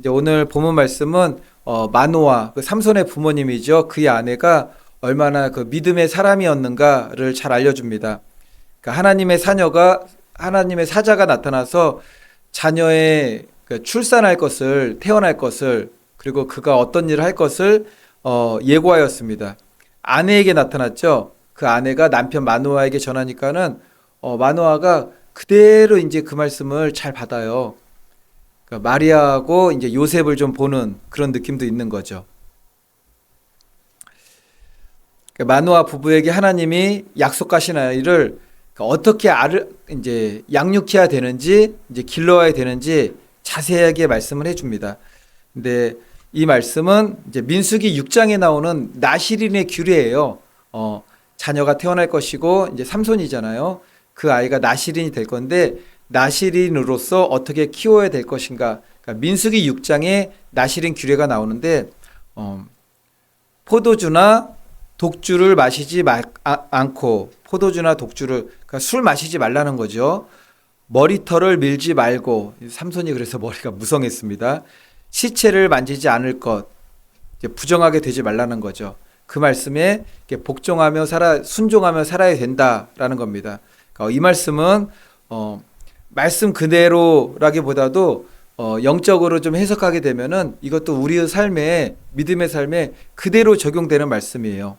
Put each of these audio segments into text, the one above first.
이제 오늘 본문 말씀은 마노아, 그 삼손의 부모님이죠. 그의 아내가 얼마나 그 믿음의 사람이었는가를 잘 알려줍니다. 그러니까 하나님의 사자가 나타나서 자녀의 그 출산할 것을, 태어날 것을, 그리고 그가 어떤 일을 할 것을 예고하였습니다. 아내에게 나타났죠. 그 아내가 남편 마노아에게 전하니까는 마노아가 그대로 이제 그 말씀을 잘 받아요. 그러니까 마리아하고 이제 요셉을 좀 보는 그런 느낌도 있는 거죠. 그러니까 마노아 부부에게 하나님이 약속하신 아이를 어떻게 이제 양육해야 되는지, 이제 길러야 되는지 자세하게 말씀을 해줍니다. 근데 이 말씀은 이제 민수기 6장에 나오는 나실인의 규례예요. 자녀가 태어날 것이고 이제 삼손이잖아요. 그 아이가 나실인이 될 건데 나실인으로서 어떻게 키워야 될 것인가. 그러니까 민수기 6장에 나실인 규례가 나오는데 포도주나 독주를 마시지 않고 포도주나 독주를 그러니까 술 마시지 말라는 거죠. 머리털을 밀지 말고 삼손이 그래서 머리가 무성했습니다. 시체를 만지지 않을 것, 이제 부정하게 되지 말라는 거죠. 그 말씀에 복종하며 순종하며 살아야 된다라는 겁니다. 그러니까 이 말씀은 말씀 그대로라기보다도 영적으로 좀 해석하게 되면은 이것도 우리의 삶에 믿음의 삶에 그대로 적용되는 말씀이에요.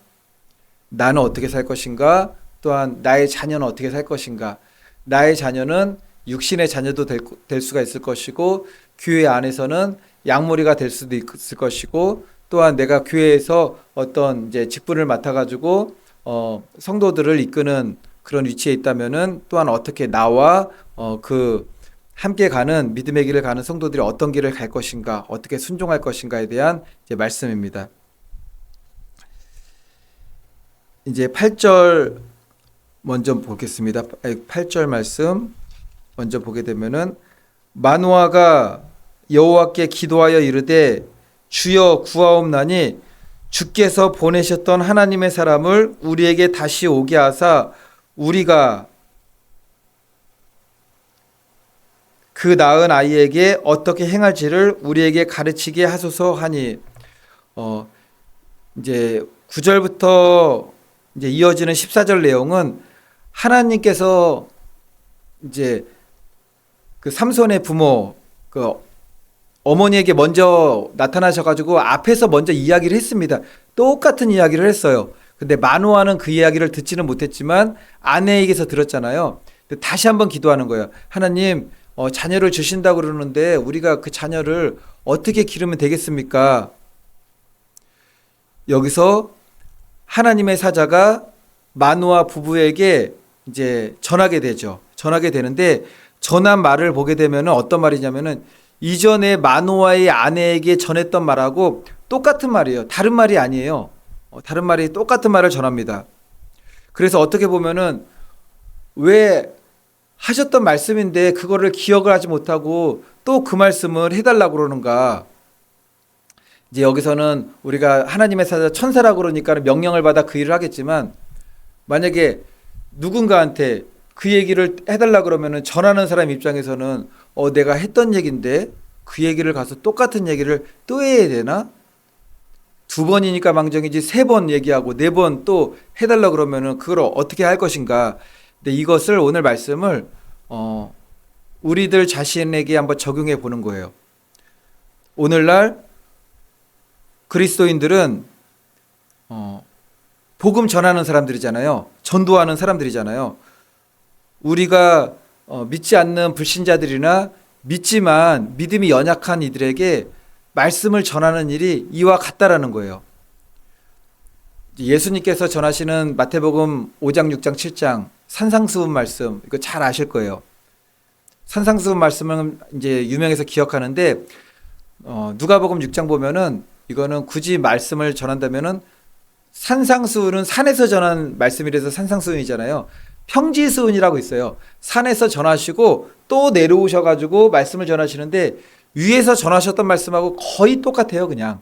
나는 어떻게 살 것인가? 또한 나의 자녀는 어떻게 살 것인가? 나의 자녀는 육신의 자녀도 될 수가 있을 것이고 교회 안에서는 양머리가 될 수도 있을 것이고 또한 내가 교회에서 어떤 이제 직분을 맡아가지고 성도들을 이끄는 그런 위치에 있다면은 또한 어떻게 나와 그 함께 가는 믿음의 길을 가는 성도들이 어떤 길을 갈 것인가, 어떻게 순종할 것인가에 대한 이제 말씀입니다. 이제 8절 먼저 보겠습니다. 8절 말씀 먼저 보게 되면은 마노아가 여호와께 기도하여 이르되 주여 구하옵나니 주께서 보내셨던 하나님의 사람을 우리에게 다시 오게 하사 우리가 그 낳은 아이에게 어떻게 행할지를 우리에게 가르치게 하소서 하니 이제 9절부터 이제 이어지는 14절 내용은 하나님께서 이제 그 삼손의 부모 그 어머니에게 먼저 나타나셔가지고 앞에서 먼저 이야기를 했습니다. 똑같은 이야기를 했어요. 근데 마노아는 그 이야기를 듣지는 못했지만 아내에게서 들었잖아요. 다시 한번 기도하는 거예요. 하나님, 자녀를 주신다고 그러는데 우리가 그 자녀를 어떻게 기르면 되겠습니까? 여기서 하나님의 사자가 마노아 부부에게 이제 전하게 되죠. 전하게 되는데 전한 말을 보게 되면 어떤 말이냐면은 이전에 마노아의 아내에게 전했던 말하고 똑같은 말이에요. 다른 말이 아니에요. 다른 말이 똑같은 말을 전합니다. 그래서 어떻게 보면은 왜 하셨던 말씀인데 그거를 기억을 하지 못하고 또 그 말씀을 해달라고 그러는가. 이제 여기서는 우리가 하나님의 사자 천사라고 그러니까 명령을 받아 그 일을 하겠지만 만약에 누군가한테 그 얘기를 해달라 그러면은 전하는 사람 입장에서는 내가 했던 얘기인데 그 얘기를 가서 똑같은 얘기를 또 해야 되나? 2번이니까 망정이지 3번 얘기하고 4번 또 해달라 그러면은 그걸 어떻게 할 것인가? 근데 이것을 오늘 말씀을 우리들 자신에게 한번 적용해 보는 거예요. 오늘날 그리스도인들은 복음 전하는 사람들이잖아요. 전도하는 사람들이잖아요. 우리가 믿지 않는 불신자들이나 믿지만 믿음이 연약한 이들에게 말씀을 전하는 일이 이와 같다라는 거예요. 예수님께서 전하시는 마태복음 5장, 6장, 7장 산상수훈 말씀 이거 잘 아실 거예요. 산상수훈 말씀은 이제 유명해서 기억하는데 누가복음 6장 보면은 이거는 굳이 말씀을 전한다면은 산상수훈은 산에서 전한 말씀이라서 산상수훈이잖아요. 평지수훈이라고 있어요. 산에서 전하시고 또 내려오셔가지고 말씀을 전하시는데 위에서 전하셨던 말씀하고 거의 똑같아요. 그냥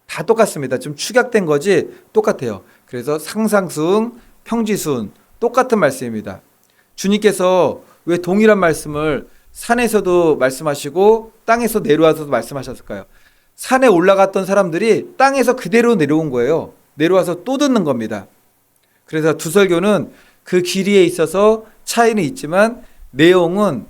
다 똑같습니다. 좀 축약된 거지 똑같아요. 그래서 상상수훈, 평지수훈 똑같은 말씀입니다. 주님께서 왜 동일한 말씀을 산에서도 말씀하시고 땅에서 내려와서도 말씀하셨을까요? 산에 올라갔던 사람들이 땅에서 그대로 내려온 거예요. 내려와서 또 듣는 겁니다. 그래서 두설교는 그 길이에 있어서 차이는 있지만 내용은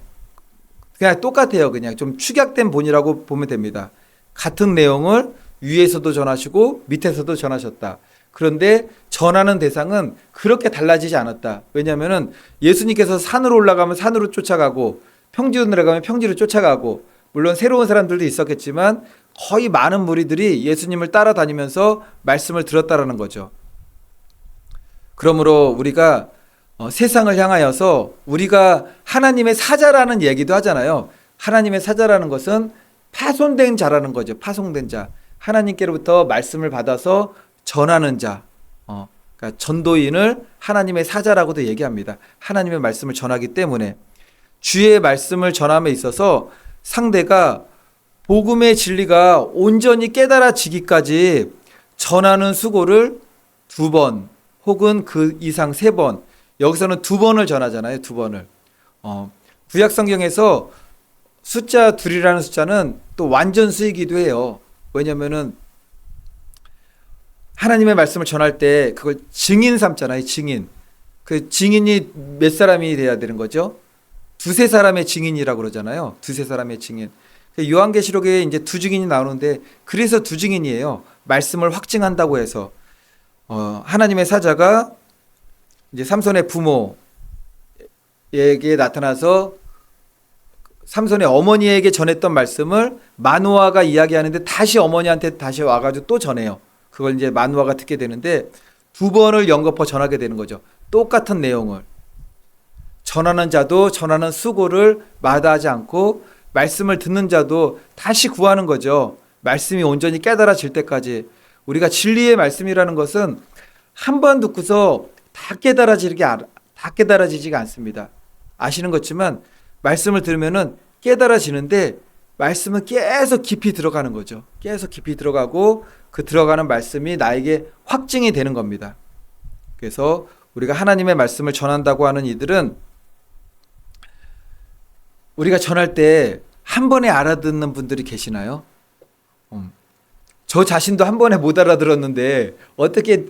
그냥 똑같아요. 그냥 좀 축약된 본이라고 보면 됩니다. 같은 내용을 위에서도 전하시고 밑에서도 전하셨다. 그런데 전하는 대상은 그렇게 달라지지 않았다. 왜냐하면 예수님께서 산으로 올라가면 산으로 쫓아가고 평지로 내려가면 평지로 쫓아가고, 물론 새로운 사람들도 있었겠지만 거의 많은 무리들이 예수님을 따라다니면서 말씀을 들었다라는 거죠. 그러므로 우리가 세상을 향하여서 우리가 하나님의 사자라는 얘기도 하잖아요. 하나님의 사자라는 것은 파손된 자라는 거죠. 파송된 자. 하나님께로부터 말씀을 받아서 전하는 자. 그러니까 전도인을 하나님의 사자라고도 얘기합니다. 하나님의 말씀을 전하기 때문에 주의 말씀을 전함에 있어서 상대가 복음의 진리가 온전히 깨달아지기까지 전하는 수고를 2번 혹은 그 이상 3번, 여기서는 2번을 전하잖아요. 2번을. 구약 성경에서 숫자 2이라는 숫자는 또 완전수이기도 해요. 왜냐면은 하나님의 말씀을 전할 때 그걸 증인 삼잖아요. 증인. 그 증인이 몇 사람이 돼야 되는 거죠? 2-3사람의 증인이라고 그러잖아요. 2-3사람의 증인. 요한계시록에 이제 2증인이 나오는데 그래서 2증인이에요. 말씀을 확증한다고 해서 하나님의 사자가 이제 삼손의 부모에게 나타나서 삼손의 어머니에게 전했던 말씀을 마누아가 이야기하는데 다시 어머니한테 다시 와가지고 또 전해요. 그걸 이제 마누아가 듣게 되는데 2번을 연거푸 전하게 되는 거죠. 똑같은 내용을. 전하는 자도 전하는 수고를 마다하지 않고 말씀을 듣는 자도 다시 구하는 거죠. 말씀이 온전히 깨달아질 때까지. 우리가 진리의 말씀이라는 것은 한 번 듣고서 다 깨달아지지가 않습니다. 아시는 것지만 말씀을 들으면은 깨달아지는데 말씀은 계속 깊이 들어가는 거죠. 계속 깊이 들어가고 그 들어가는 말씀이 나에게 확증이 되는 겁니다. 그래서 우리가 하나님의 말씀을 전한다고 하는 이들은 우리가 전할 때 한 번에 알아듣는 분들이 계시나요? 저 자신도 한 번에 못 알아들었는데 어떻게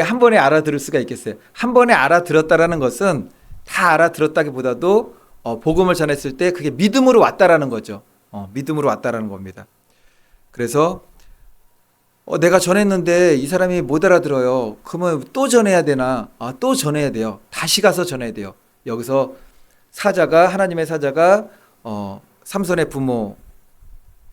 한 번에 알아들을 수가 있겠어요? 한 번에 알아들었다라는 것은 다 알아들었다기보다도 복음을 전했을 때 그게 믿음으로 왔다라는 거죠. 믿음으로 왔다라는 겁니다. 그래서 내가 전했는데 이 사람이 못 알아들어요. 그러면 또 전해야 되나? 또 전해야 돼요. 다시 가서 전해야 돼요. 여기서 하나님의 사자가 삼손의 부모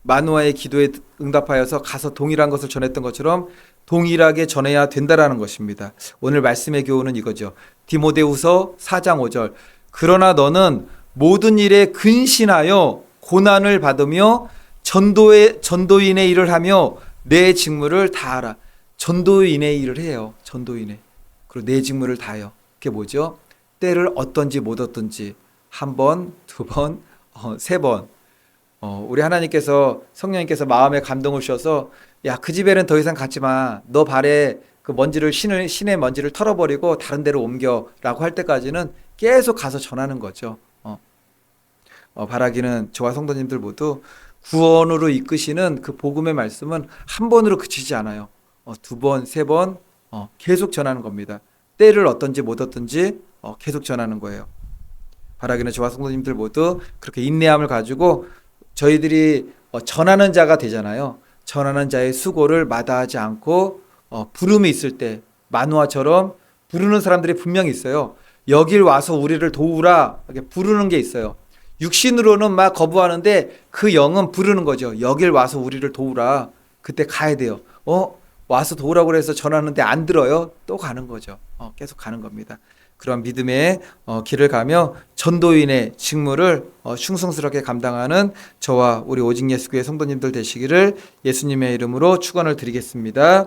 마누아의 기도에 응답하여서 가서 동일한 것을 전했던 것처럼 동일하게 전해야 된다라는 것입니다. 오늘 말씀의 교훈은 이거죠. 디모데후서 4장 5절. 그러나 너는 모든 일에 근신하여 고난을 받으며 전도인의 일을 하며 내 직무를 다하라. 전도인의 일을 해요. 전도인의. 그리고 내 직무를 다해요. 그게 뭐죠? 때를 얻든지 못 얻든지 1번, 2번, 3번. 우리 하나님께서 성령님께서 마음에 감동을 주셔서 야, 그 집에는 더 이상 갔지 마. 너 발에 그 먼지를 신의 먼지를 털어버리고 다른 데로 옮겨라고 할 때까지는 계속 가서 전하는 거죠. 바라기는 저와 성도님들 모두 구원으로 이끄시는 그 복음의 말씀은 한 번으로 그치지 않아요. 2번, 3번 계속 전하는 겁니다. 때를 얻든지 못 얻든지 계속 전하는 거예요. 바라기는 저와 성도님들 모두 그렇게 인내함을 가지고 저희들이 전하는 자가 되잖아요. 전하는 자의 수고를 마다하지 않고 부름이 있을 때 마누아처럼 부르는 사람들이 분명히 있어요. 여길 와서 우리를 도우라 이렇게 부르는 게 있어요. 육신으로는 막 거부하는데 그 영은 부르는 거죠. 여길 와서 우리를 도우라. 그때 가야 돼요. 와서 도우라고 해서 전하는데 안 들어요. 또 가는 거죠. 계속 가는 겁니다. 그런 믿음의 길을 가며 전도인의 직무를 충성스럽게 감당하는 저와 우리 오직 예수교회 성도님들 되시기를 예수님의 이름으로 축원을 드리겠습니다.